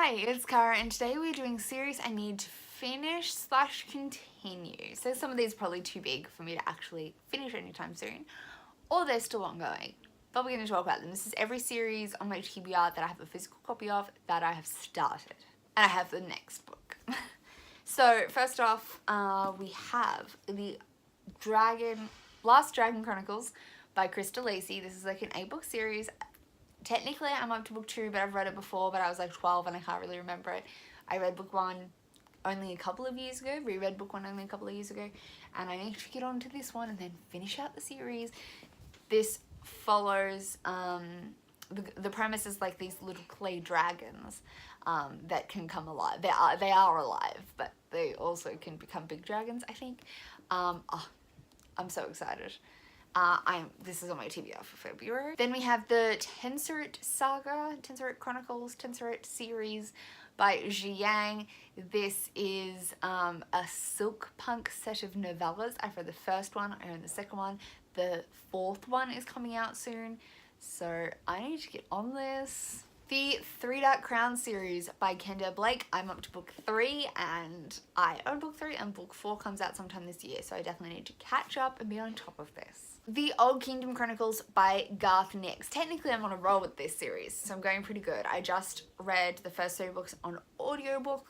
Hi, it's Cara, and today we're doing a series I need to finish / continue. So some of these are probably too big for me to actually finish anytime soon, or they're still ongoing. But we're going to talk about them. This is every series on my TBR that I have a physical copy of that I have started. And I have the next book. So first off, we have the Last Dragon Chronicles by Krista Lacey. This is like an 8-book series. Technically I'm up to book 2, but I've read it before, but I was like 12 and I can't really remember it. I read book 1 only a couple of years ago, reread book 1 only a couple of years ago, and I need to get on to this one and then finish out the series. This follows, the premise is like these little clay dragons that can come alive. They are alive, but they also can become big dragons, I think. I'm so excited. This is on my TBR for February. Then we have the Tenseret Saga, Tenseret Chronicles, Tenseret series by Jiang. This is a silk punk set of novellas. I've read the first one, I own the second one. The 4th one is coming out soon, so I need to get on this. The Three Dark Crowns series by Kenda Blake. I'm up to book 3 and I own book 3 and book 4 comes out sometime this year, so I definitely need to catch up and be on top of this. The Old Kingdom Chronicles by Garth Nix. Technically I'm on a roll with this series, so I'm going pretty good. I just read the first 3 books on audiobook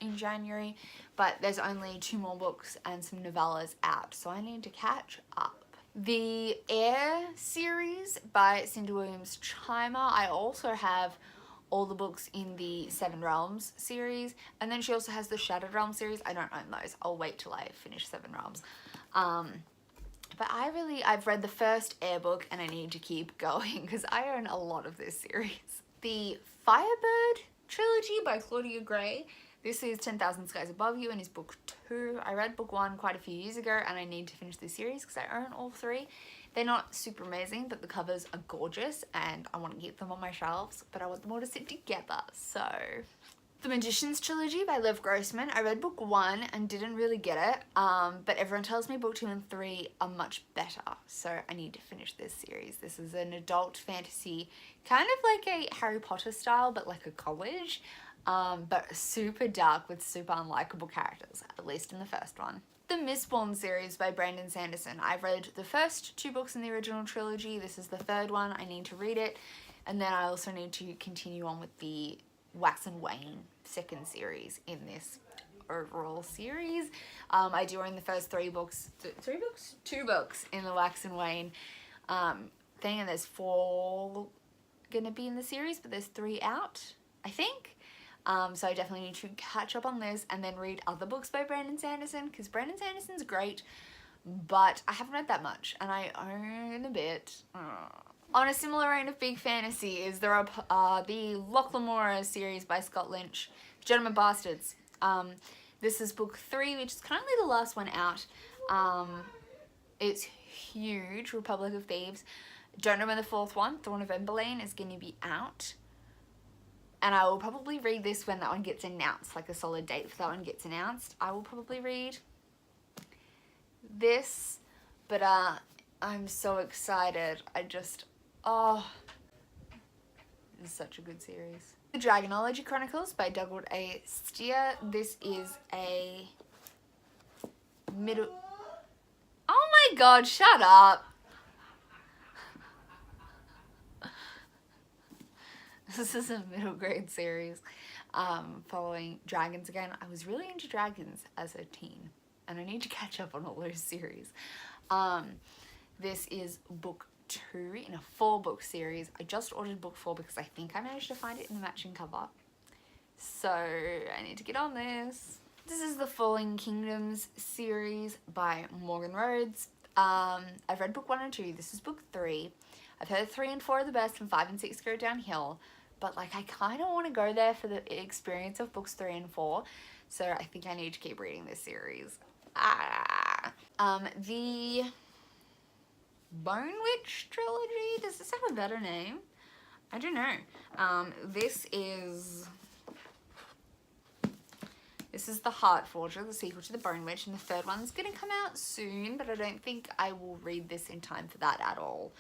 in January, but there's only 2 more books and some novellas out, so I need to catch up. The Air series by Cindy Williams Chimer. I also have all the books in the Seven Realms series, and then she also has the Shattered Realms series. I don't own those. I'll wait till I finish Seven Realms. But I've read the first Air book and I need to keep going because I own a lot of this series. The Firebird trilogy by Claudia Gray. This is 10,000 Skies Above You and is book 2. I read book 1 quite a few years ago and I need to finish this series because I own all 3. They're not super amazing, but the covers are gorgeous and I want to keep them on my shelves, but I want them all to sit together, so. The Magician's Trilogy by Lev Grossman. I read book 1 and didn't really get it, but everyone tells me book 2 and 3 are much better, so I need to finish this series. This is an adult fantasy, kind of like a Harry Potter style, but like a college, but super dark with super unlikable characters, at least in the first one. The Mistborn series by Brandon Sanderson. I've read the first 2 books in the original trilogy. This is the 3rd one. I need to read it, and then I also need to continue on with the Wax and Wayne 2nd series in this overall series. I do own the first 3 books, 3 books? 2 books in the Wax and Wayne thing, and there's 4 gonna be in the series, but there's 3 out, I think. So I definitely need to catch up on this and then read other books by Brandon Sanderson, because Brandon Sanderson's great, but I haven't read that much and I own a bit. On a similar vein of big fantasy is the Lochlamora series by Scott Lynch, Gentlemen Bastards. This is book 3, which is currently the last one out. It's huge, Republic of Thieves. Don't know when the 4th one, Thorn of Emberlane, is going to be out. And I will probably read this when that one gets announced, like a solid date for that one gets announced. I will probably read this, but I'm so excited. Oh, this is such a good series. The Dragonology Chronicles by Douglas A. Steer. This is a middle... Oh my god, shut up! This is a middle grade series following dragons again. I was really into dragons as a teen and I need to catch up on all those series. This is book 2 in a 4-book series. I just ordered book 4 because I think I managed to find it in the matching cover. So I need to get on this. This is the Falling Kingdoms series by Morgan Rhodes. I've read book 1 and 2. This is book 3. I've heard 3 and 4 are the best and 5 and 6 go downhill. But like I kind of want to go there for the experience of books 3 and 4. So I think I need to keep reading this series. The Bone Witch trilogy? Does this have a better name? I don't know. This is the Heart Forger, the sequel to the Bone Witch, and the 3rd one's gonna come out soon, but I don't think I will read this in time for that at all.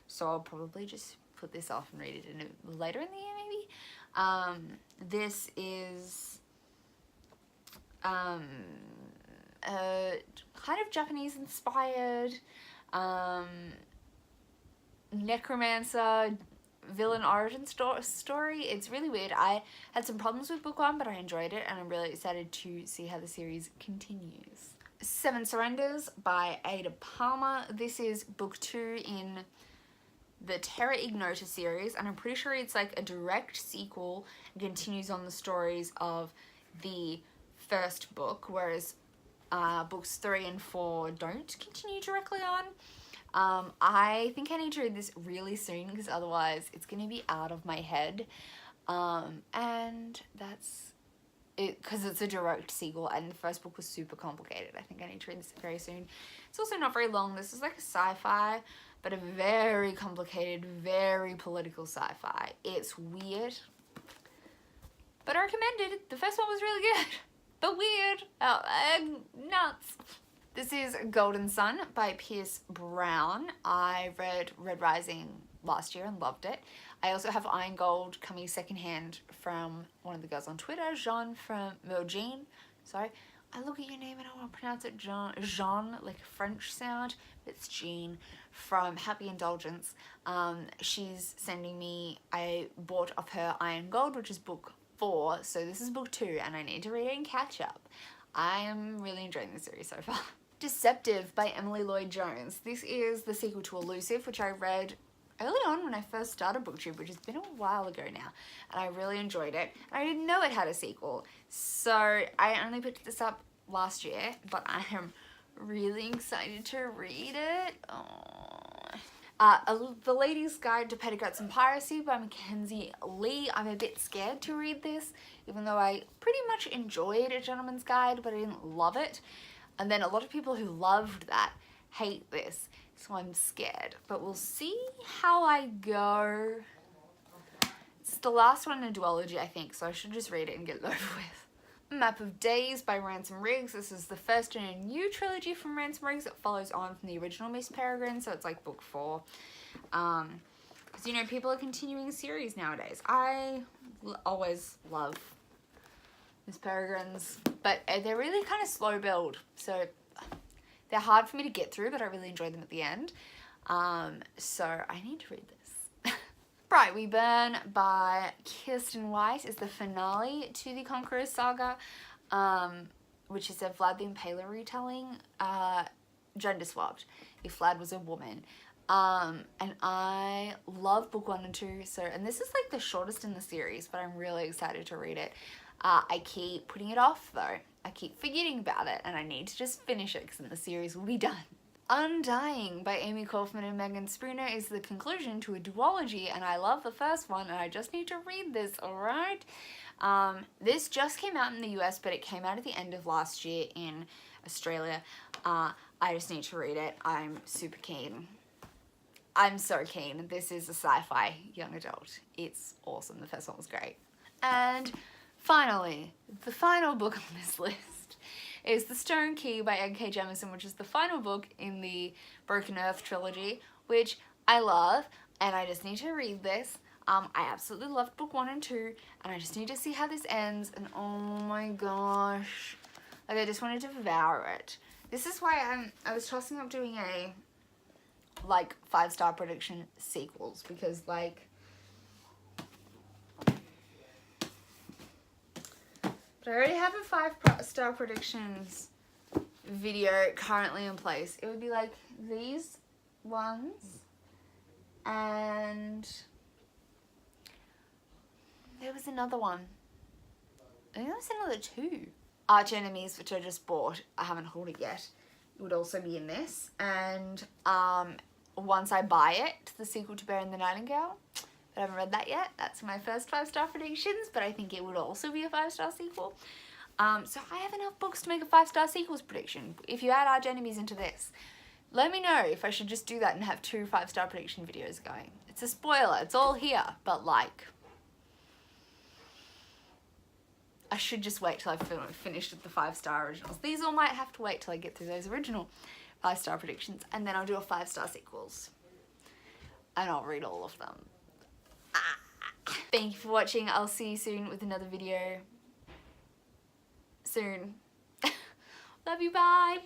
So I'll probably just put this off and read it later in the year maybe. This is kind of Japanese inspired necromancer villain origin story. It's really weird. I had some problems with book one, but I enjoyed it, and I'm really excited to see how the series continues. Seven Surrenders by Ada Palmer. This is book 2 in the Terra Ignota series, and I'm pretty sure it's like a direct sequel and continues on the stories of the first book, whereas books 3 and 4 don't continue directly on. I think I need to read this really soon because otherwise it's going to be out of my head, and that's it, because it's a direct sequel and the first book was super complicated. I think I need to read this very soon. It's also not very long. This is like a sci-fi, but a very complicated, very political sci-fi. It's weird, but I recommend it. The first one was really good, but weird. Nuts. This is Golden Sun by Pierce Brown. I read Red Rising last year and loved it. I also have Iron Gold coming secondhand from one of the girls on Twitter, Jean Sorry, I look at your name and I want to pronounce it Jean, like a French sound. It's Jean from Happy Indulgence. She's sending me, I bought off her Iron Gold, which is book 4, so this is book 2, and I need to read it and catch up. I am really enjoying the series so far. Deceptive by Emily Lloyd-Jones. This is the sequel to Elusive, which I read early on when I first started BookTube, which has been a while ago now, and I really enjoyed it. I didn't know it had a sequel, so I only picked this up last year, but I am really excited to read it. The Lady's Guide to Petticoats and Piracy by Mackenzie Lee. I'm a bit scared to read this, even though I pretty much enjoyed A Gentleman's Guide, but I didn't love it. And then a lot of people who loved that hate this, so I'm scared. But we'll see how I go. It's the last one in a duology, I think, so I should just read it and get it over with. Map of Days by Ransom Riggs. This is the first in a new trilogy from Ransom Riggs. It follows on from the original Miss Peregrine, so it's like book 4. Because, you know, people are continuing series nowadays. I always love Miss Peregrines, but they're really kind of slow build, so they're hard for me to get through, but I really enjoy them at the end. So I need to read this. Bright We Burn by Kirsten White is the finale to the Conqueror's Saga, which is a Vlad the Impaler retelling, gender swapped, if Vlad was a woman. And I love book 1 and 2, so, and this is like the shortest in the series, but I'm really excited to read it. I keep putting it off though. I keep forgetting about it, and I need to just finish it because then the series will be done. Undying by Amy Kaufman and Megan Spooner is the conclusion to a duology, and I love the first one, and I just need to read this, alright? This just came out in the US, but it came out at the end of last year in Australia. I just need to read it. I'm super keen. I'm so keen. This is a sci-fi young adult. It's awesome. The first one was great. And finally, the final book on this list is The Stone Key by N.K. Jemisin, which is the final book in the Broken Earth trilogy, which I love, and I just need to read this. I absolutely loved book 1 and 2, and I just need to see how this ends, and oh my gosh, like I just wanted to devour it. This is why I was tossing up doing a, like, 5-star prediction sequels, because, like, but I already have a 5-star predictions video currently in place. It would be like these ones, and there was another one. I think there was another 2. Arch Enemies, which I just bought. I haven't hauled it yet. It would also be in this. And once I buy it, the sequel to Bear and the Nightingale. But I haven't read that yet. That's my first 5-star predictions, but I think it would also be a 5-star sequel. So I have enough books to make a 5-star sequels prediction. If you add Arch Enemies into this, let me know if I should just do that and have 2 5-star prediction videos going. It's a spoiler, it's all here, but like, I should just wait till I've finished with the 5-star originals. These all might have to wait till I get through those original 5-star predictions, and then I'll do a 5-star sequels. And I'll read all of them. Thank you for watching. I'll see you soon with another video. Soon. Love you, bye.